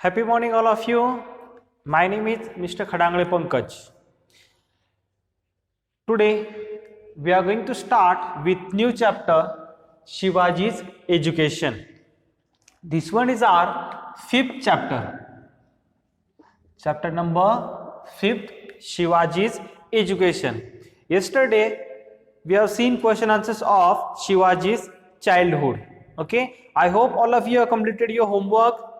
Happy morning all of you. My name is Mr. Khadangle Pankaj. Today we are going to start with new chapter Shivaji's education. This one is our fifth chapter. Chapter number 5th, Shivaji's education. Yesterday we have seen question answers of Shivaji's childhood. Okay, I hope all of you have completed your homework.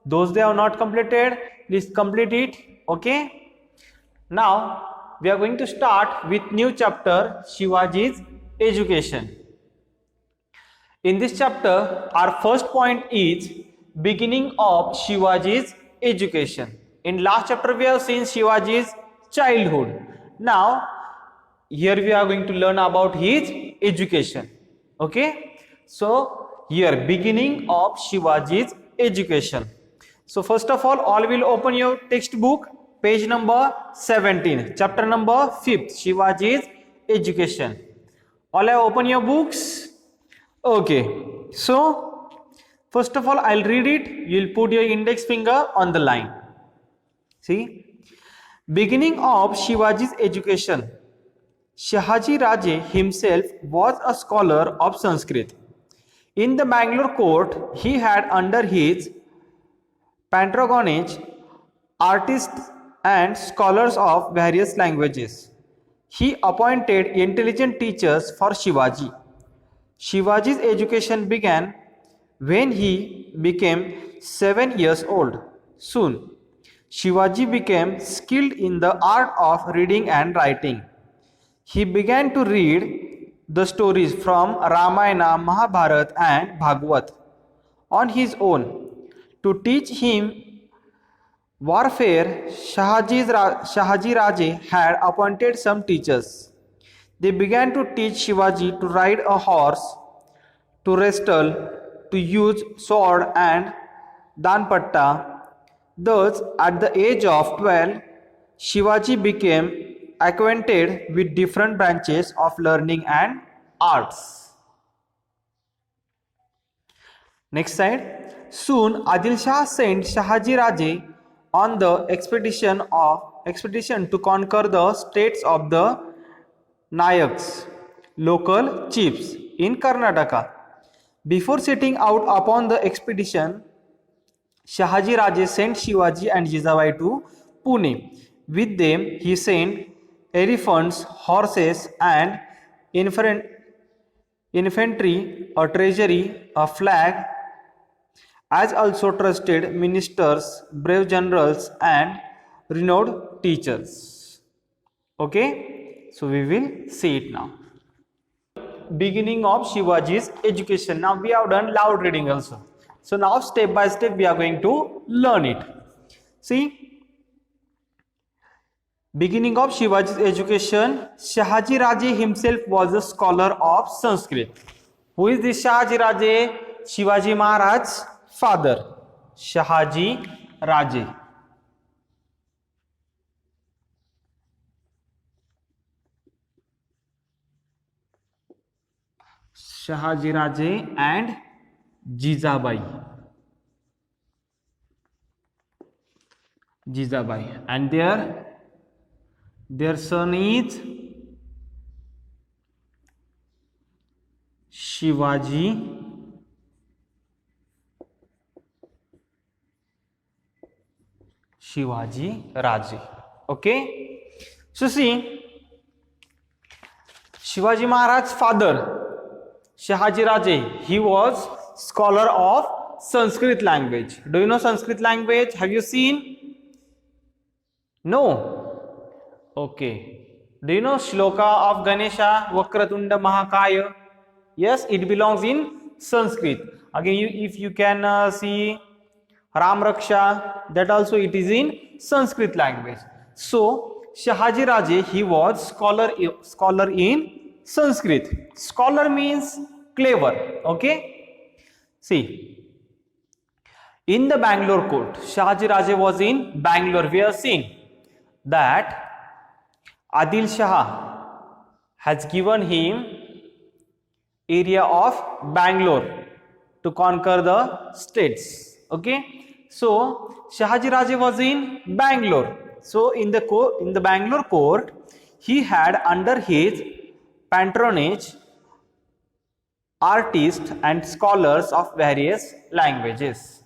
Those they have not completed, please complete it. Okay, now we are going to start with new chapter Shivaji's education. In this chapter, our first point is beginning of Shivaji's education. In last chapter, we have seen Shivaji's childhood. Now, here we are going to learn about his education. Okay, so here beginning of Shivaji's education. So first of all will open your textbook, page number 17, chapter number 5th, Shivaji's education. All have open your books. Okay, so first of all I'll read it. You'll put your index finger on the line. See, beginning of Shivaji's education. Shahaji Raje himself was a scholar of Sanskrit. In the Bangalore court, he had under his patronage artists and scholars of various languages. He appointed intelligent teachers for Shivaji. Shivaji's education began when he became 7 years old. Soon, Shivaji became skilled in the art of reading and writing. He began to read the stories from Ramayana, Mahabharata and Bhagavad on his own. To teach him warfare, Shahaji Raje had appointed some teachers. They began to teach Shivaji to ride a horse, to wrestle, to use sword and danpatta. Thus, at the age of 12, Shivaji became acquainted with different branches of learning and arts. Next slide. Soon, Adil Shah sent Shahaji Raje on the expedition to conquer the states of the Nayaks, local chiefs in Karnataka. Before setting out upon the expedition, Shahaji Raje sent Shivaji and Jijabai to Pune. With them, he sent elephants, horses, and infantry, a treasury, a flag, as also trusted ministers, brave generals, and renowned teachers. Okay, so we will see it now. Beginning of Shivaji's education. Now we have done loud reading also. So now step by step we are going to learn it. See, beginning of Shivaji's education. Shahaji Raje himself was a scholar of Sanskrit. Who is this Shahaji Raje? Shivaji Maharaj's father, Shahaji Raje. Shahaji Raje and Jijabai. And their son is Shivaji Raje. Okay, so see, Shivaji Maharaj's father Shahaji Raje, he was scholar of Sanskrit language. Do you know Sanskrit language? Have you seen? No. Okay. Do you know Shloka of Ganesha, Vakratunda Mahakaya? Yes, it belongs in Sanskrit. Again, if you can see Ram Raksha, that also it is in Sanskrit language. So Shahaji Raje, he was scholar in Sanskrit. Scholar means clever. Okay, see, in the Bangalore court, Shahaji Raje was in Bangalore. We have seen that Adil Shah has given him area of Bangalore to conquer the states. Okay, So Shahaji Raje was in Bangalore. So in the Bangalore court, he had under his patronage artists and scholars of various languages.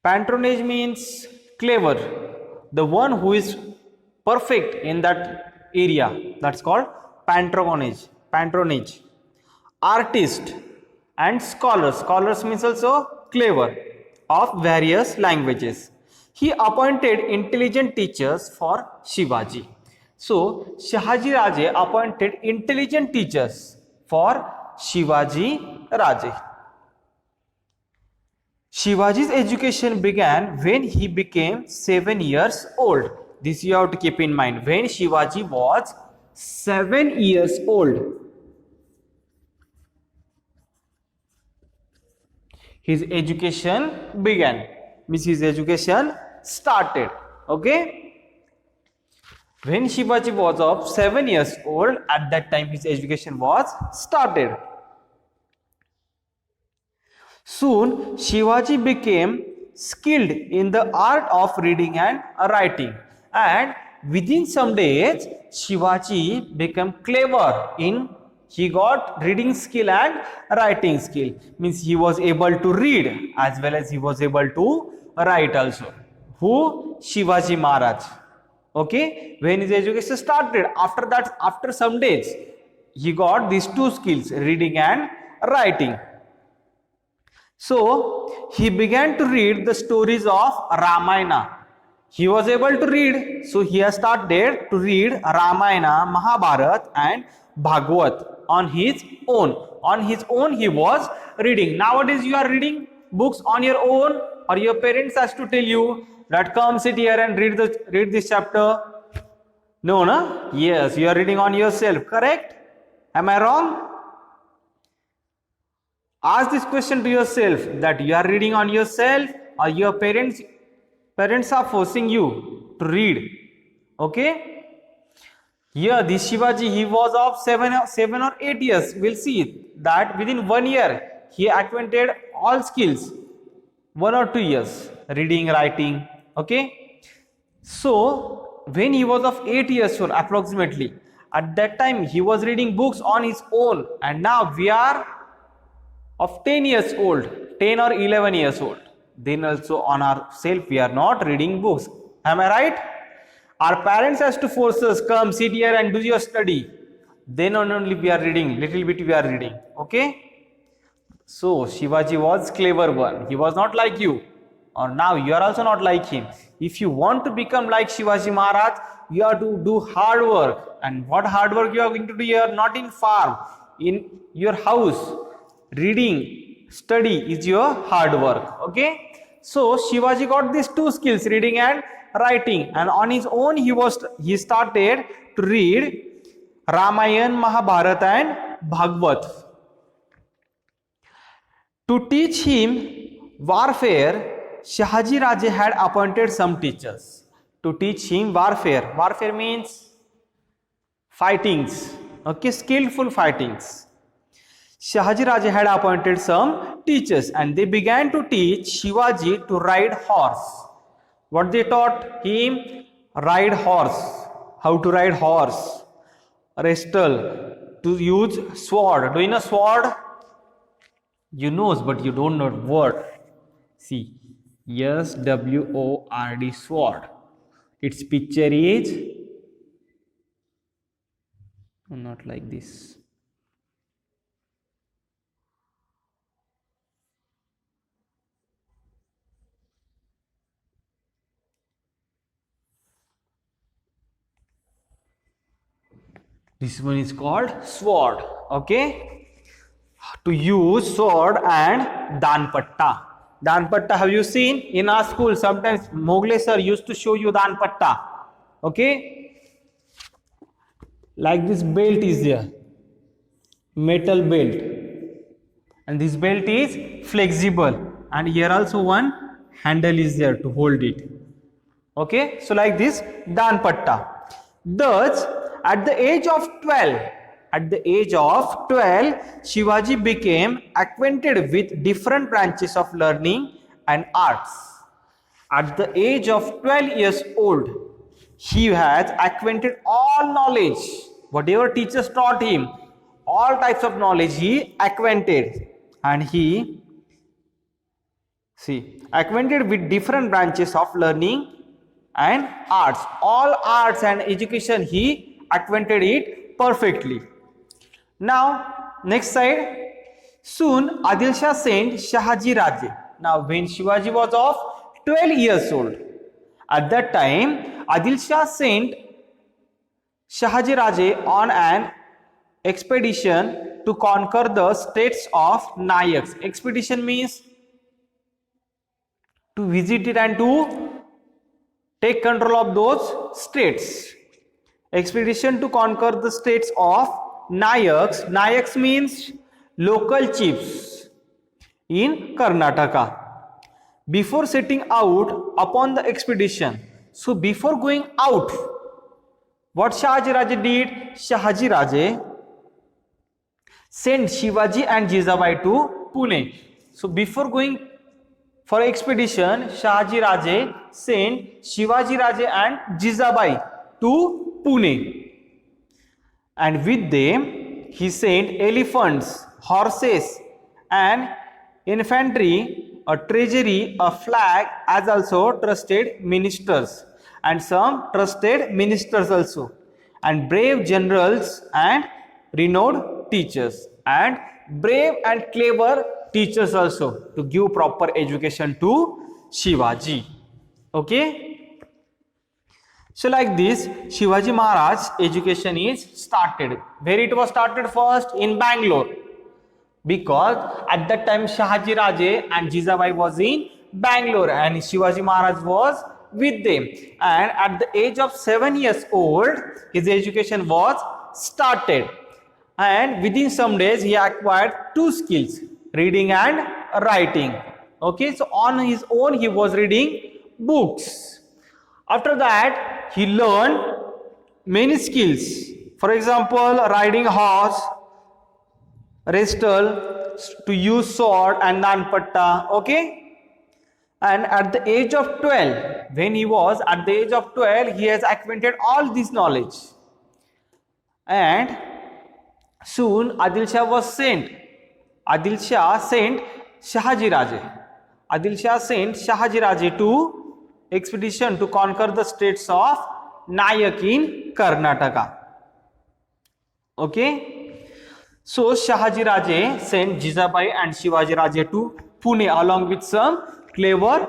Patronage means clever, the one who is perfect in that area, that's called patronage. Artist and scholars means also clever, of various languages. He appointed intelligent teachers for Shivaji. So Shahaji Raje appointed intelligent teachers for Shivaji Raje. Shivaji's education began when he became 7 years old. This you have to keep in mind. When Shivaji was 7 years old, his education began. Means his education started. Okay. When Shivaji was of 7 years old, at that time his education was started. Soon Shivaji became skilled in the art of reading and writing, and within some days Shivaji became clever in, he got reading skill and writing skill. Means he was able to read as well as he was able to write also. Who? Shivaji Maharaj. Okay, when his education started, after that, after some days, he got these two skills, reading and writing. So he began to read the stories of Ramayana. He was able to read, so he has started to read Ramayana, Mahabharata and Bhagavad on his own. On his own he was reading. Nowadays you are reading books on your own, or your parents has to tell you that come sit here and read this chapter. No, no? Yes, you are reading on yourself, correct? Am I wrong? Ask this question to yourself, that you are reading on yourself or your parents are forcing you to read. Okay. Here this Shivaji, he was of 7 or 8 years. We'll see that within 1 year he acquainted all skills. 1 or 2 years, reading, writing. Okay. So when he was of 8 years old approximately, at that time he was reading books on his own, and now we are of 10 years old, 10 or 11 years old. Then also on ourself we are not reading books. Am I right? Our parents has to force us, come sit here and do your study. Then only we are reading, little bit we are reading. Okay. So Shivaji was clever one. He was not like you, or now you are also not like him. If you want to become like Shivaji Maharaj, you have to do hard work. And what hard work you are going to do here? Not in farm, in your house. Reading, study is your hard work. Okay. So Shivaji got these two skills, reading and writing, and on his own he started to read Ramayana, Mahabharata and Bhagavad. To teach him warfare, Shahaji Raje had appointed some teachers to teach him warfare. Warfare means fightings. Okay, skillful fightings. Shahaji Raje had appointed some teachers, and they began to teach Shivaji to ride horse. What they taught him? Ride horse. How to ride horse? Wrestle. To use sword. Do you know sword? You know, but you don't know word. See, SWORD, sword. Its picture is not like this. This one is called sword. Okay. To use sword and danpatta. Danpatta, have you seen in our school? Sometimes Mogle sir used to show you danpatta. Okay. Like this belt is there. Metal belt. And this belt is flexible. And here also one handle is there to hold it. Okay. So like this danpatta. Thus, at the age of 12, Shivaji became acquainted with different branches of learning and arts. At the age of 12 years old, he has acquainted all knowledge. Whatever teachers taught him, all types of knowledge he acquainted, and he acquainted with different branches of learning and arts. All arts and education he acquainted it perfectly. Now next side. Soon Adil Shah sent Shahaji Raje. Now when Shivaji was of 12 years old, at that time Adil Shah sent Shahaji Raje on an expedition to conquer the states of Nayaks. Expedition means to visit it and to take control of those states. Expedition to conquer the states of Nayaks. Nayaks means local chiefs in Karnataka. Before setting out upon the expedition, so before going out, what Shahaji Raje did? Shahaji Raje sent Shivaji and Jizabai to Pune. So before going for expedition, Shahaji Raje sent Shivaji Raje and Jizabai to Pune, and with them he sent elephants, horses, and infantry, a treasury, a flag, as also trusted ministers, and some trusted ministers also, and brave generals and renowned teachers, and brave and clever teachers also, to give proper education to Shivaji. Okay, so like this Shivaji Maharaj education is started. Where it was started? First in Bangalore, because at that time Shahaji Raje and Jizabai was in Bangalore and Shivaji Maharaj was with them, and at the age of 7 years old his education was started, and within some days he acquired 2 skills, reading and writing. Okay, so on his own he was reading books. After that he learned many skills, for example riding horse, wrestle, to use sword and nanpatta. Okay, and at the age of 12, when he was at the age of 12, he has acquainted all this knowledge, and soon Adil Shah was sent. Adil Shah sent Shahaji Raje. Adil Shah sent Shahaji Raje to expedition to conquer the states of Nayak in Karnataka. Okay, so Shahaji Raje sent Jizabai and Shivaji Raje to Pune along with some clever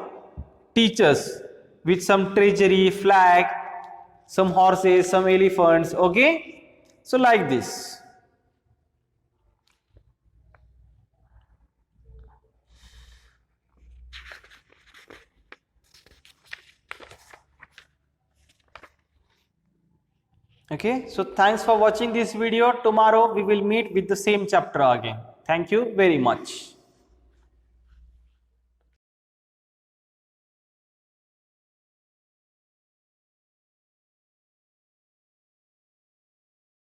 teachers, with some treasury, flag, some horses, some elephants. Okay, so like this. Okay, so thanks for watching this video. Tomorrow we will meet with the same chapter again. Thank you very much.